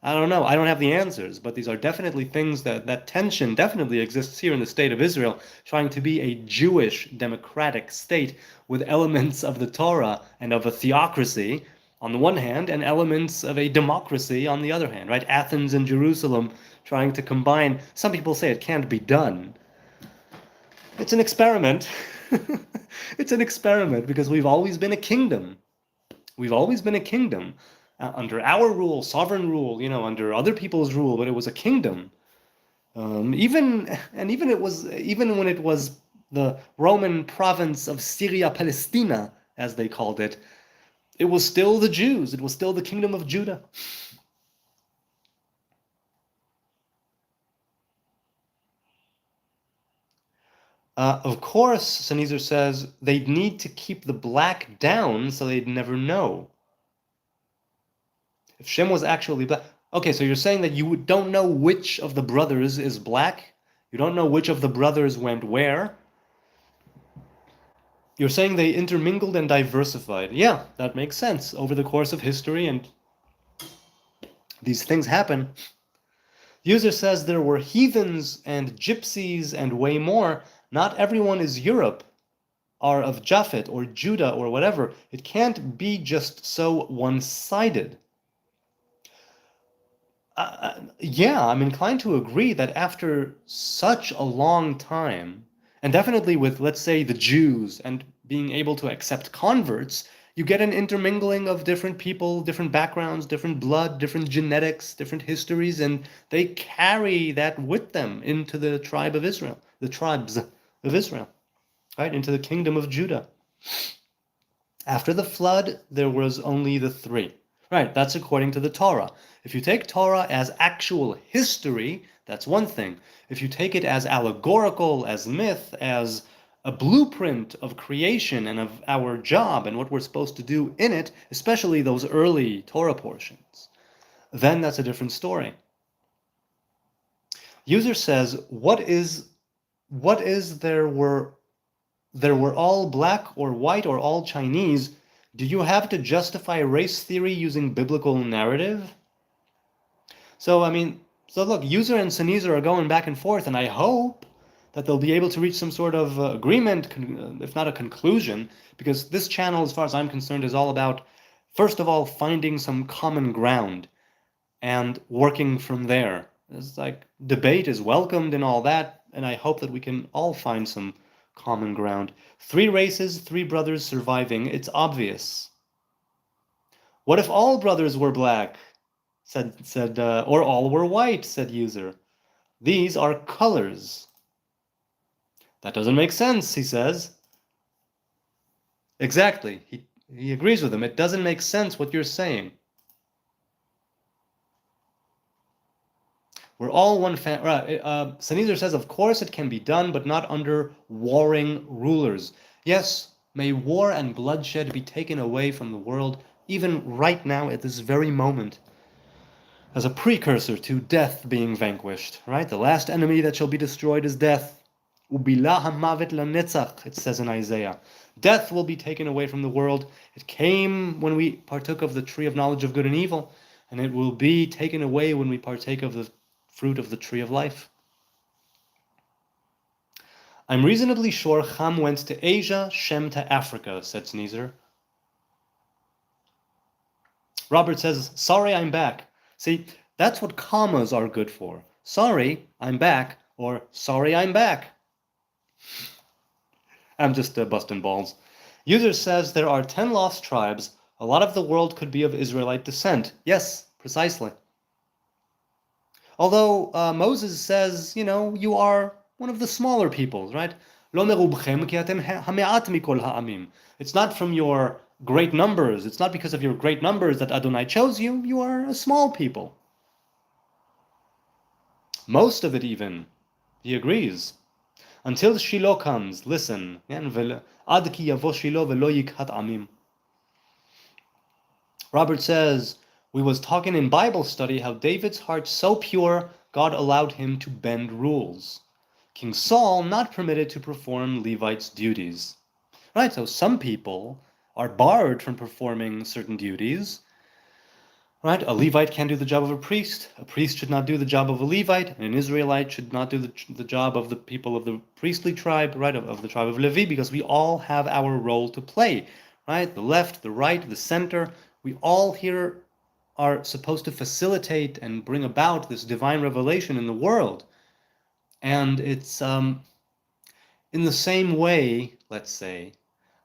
I don't know. I don't have the answers, but these are definitely things that tension definitely exists here in the state of Israel, trying to be a Jewish democratic state with elements of the Torah and of a theocracy on the one hand, and elements of a democracy on the other hand, right? Athens and Jerusalem trying to combine. Some people say it can't be done. It's an experiment. It's an experiment because we've always been a kingdom. We've always been a kingdom. Under our rule, sovereign rule, under other people's rule, but it was a kingdom. Even when it was the Roman province of Syria Palestina, as they called it, it was still the Jews. It was still the kingdom of Judah. Of course, Sennheiser says they'd need to keep the black down so they'd never know. If Shem was actually black. Okay, so you're saying that you don't know which of the brothers is black? You don't know which of the brothers went where? You're saying they intermingled and diversified. Yeah, that makes sense. Over the course of history, and these things happen. User says there were heathens and gypsies and way more. Not everyone is Europe, or of Japhet or Judah or whatever. It can't be just so one-sided. Yeah, I'm inclined to agree that after such a long time, and definitely with, let's say, the Jews and being able to accept converts, you get an intermingling of different people, different backgrounds, different blood, different genetics, different histories, and they carry that with them into the tribe of Israel, the tribes of Israel, right, into the kingdom of Judah. After the flood, there was only the three. Right, that's according to the Torah. If you take Torah as actual history, that's one thing. If you take it as allegorical, as myth, as a blueprint of creation and of our job and what we're supposed to do in it, especially those early Torah portions, then that's a different story. User says, what is there were there were all black or white or all Chinese, do you have to justify race theory using biblical narrative? So, so look, User and Sneezer are going back and forth, and I hope that they'll be able to reach some sort of agreement, if not a conclusion, because this channel, as far as I'm concerned, is all about, first of all, finding some common ground and working from there. It's like debate is welcomed and all that, and I hope that we can all find some common ground. 3 races, 3 brothers surviving, it's obvious. What if all brothers were black? Or all were white, said User. These are colors. That doesn't make sense, he says. Exactly. He agrees with him. It doesn't make sense what you're saying. We're all one family. Sneezer says, of course it can be done, but not under warring rulers. Yes, may war and bloodshed be taken away from the world, even right now at this very moment, as a precursor to death being vanquished. Right? The last enemy that shall be destroyed is death. Ubilah hamavet lanetzach, it says in Isaiah. Death will be taken away from the world. It came when we partook of the tree of knowledge of good and evil, and it will be taken away when we partake of the fruit of the tree of life. I'm reasonably sure Ham went to Asia, Shem to Africa, said Sneezer. Robert says, sorry, I'm back. See, that's what commas are good for. Sorry, I'm back, or sorry, I'm back. I'm just busting balls. User says there are 10 lost tribes. A lot of the world could be of Israelite descent. Yes, precisely. Although Moses says, you are one of the smaller peoples, right? It's not from your great numbers. It's not because of your great numbers that Adonai chose you. You are a small people. Most of it even. He agrees. Until Shiloh comes, listen. Robert says, we was talking in Bible study how David's heart so pure, God allowed him to bend rules. King Saul not permitted to perform Levites' duties. Right, so some people are barred from performing certain duties. Right, a Levite can't do the job of a priest should not do the job of a Levite, and an Israelite should not do the job of the people of the priestly tribe, right, of the tribe of Levi, because we all have our role to play. Right, the left, the right, the center, we all here are supposed to facilitate and bring about this divine revelation in the world. And it's in the same way, let's say,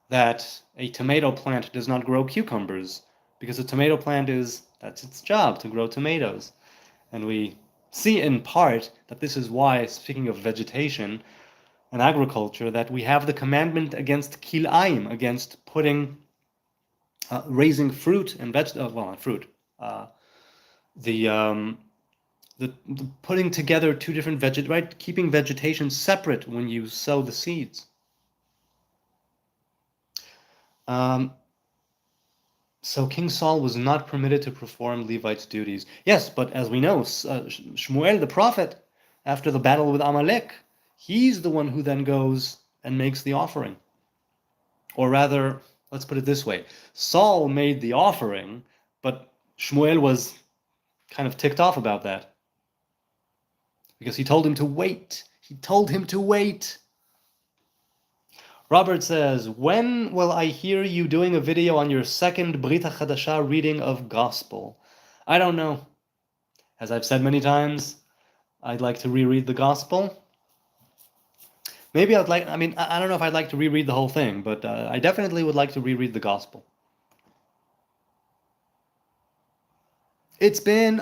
that a tomato plant does not grow cucumbers, because a tomato plant that's its job, to grow tomatoes. And we see in part that this is why, speaking of vegetation and agriculture, that we have the commandment against kilaim, against putting, raising fruit and vegetables, not fruit, the putting together two different right, keeping vegetation separate when you sow the seeds. So King Saul was not permitted to perform Levites' duties. Yes, but as we know, Shmuel the prophet, after the battle with Amalek, he's the one who then goes and makes the offering. Or rather, let's put it this way. Saul made the offering, but Shmuel was kind of ticked off about that. Because he told him to wait. He told him to wait. Robert says, when will I hear you doing a video on your second Brit HaChadashah reading of Gospel? I don't know. As I've said many times, I'd like to reread the Gospel. Maybe I don't know if I'd like to reread the whole thing, but I definitely would like to reread the Gospel. It's been,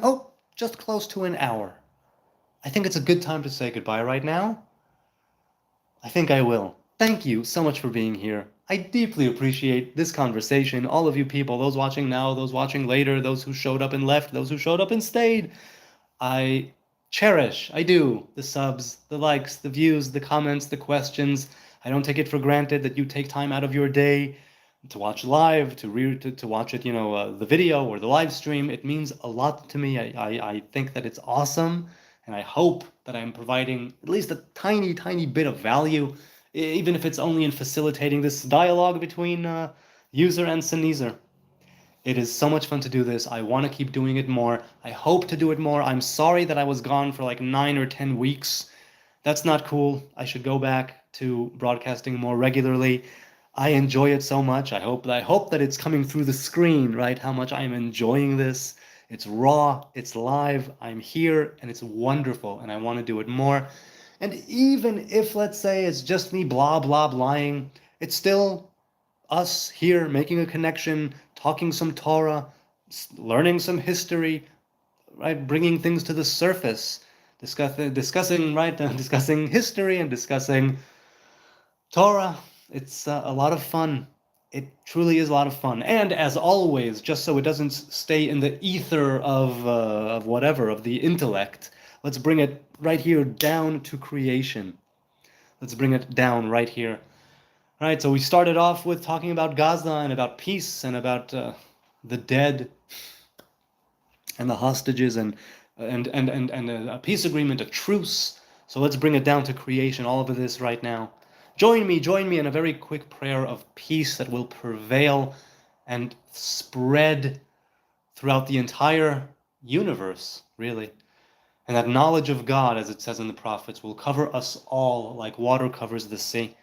just close to an hour. I think it's a good time to say goodbye right now. I think I will. Thank you so much for being here. I deeply appreciate this conversation, all of you people, those watching now, those watching later, those who showed up and left, those who showed up and stayed. I do, the subs, the likes, the views, the comments, the questions. I don't take it for granted that you take time out of your day to watch live, to watch it, the video or the live stream. It means a lot to me. I think that it's awesome, and I hope that I'm providing at least a tiny, tiny bit of value even if it's only in facilitating this dialogue between user and Sneezer. It is so much fun to do this. I want to keep doing it more. I hope to do it more. I'm sorry that I was gone for like 9 or 10 weeks. That's not cool. I should go back to broadcasting more regularly. I enjoy it so much. I hope that it's coming through the screen, right? How much I'm enjoying this. It's raw, it's live, I'm here, and it's wonderful, and I want to do it more. And even if, let's say, it's just me blah blah blahing, it's still us here making a connection, talking some Torah, learning some history, right? Bringing things to the surface, discussing, right? Discussing history and discussing Torah. It's a lot of fun. It truly is a lot of fun. And as always, just so it doesn't stay in the ether of whatever, of the intellect, let's bring it right here down to creation. Let's bring it down right here. All right, so we started off with talking about Gaza and about peace and about the dead and the hostages and a peace agreement, a truce. So let's bring it down to creation, all of this right now. Join me in a very quick prayer of peace that will prevail and spread throughout the entire universe, really. And that knowledge of God, as it says in the prophets, will cover us all like water covers the sea.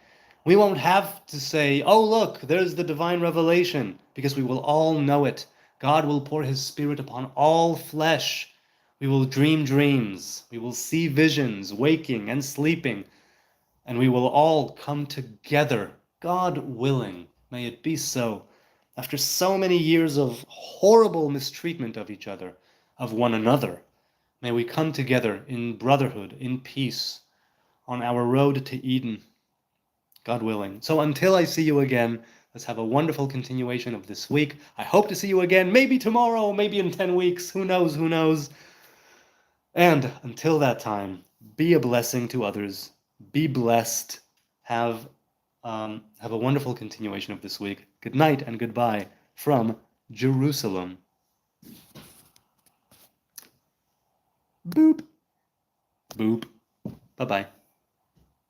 We won't have to say, oh, look, there's the divine revelation, because we will all know it. God will pour his spirit upon all flesh. We will dream dreams. We will see visions, waking and sleeping. And we will all come together, God willing. May it be so. After so many years of horrible mistreatment of each other, of one another, may we come together in brotherhood, in peace, on our road to Eden. God willing. So until I see you again, let's have a wonderful continuation of this week. I hope to see you again, maybe tomorrow, maybe in 10 weeks. Who knows? Who knows? And until that time, be a blessing to others. Be blessed. Have a wonderful continuation of this week. Good night and goodbye from Jerusalem. Boop. Boop. Bye-bye.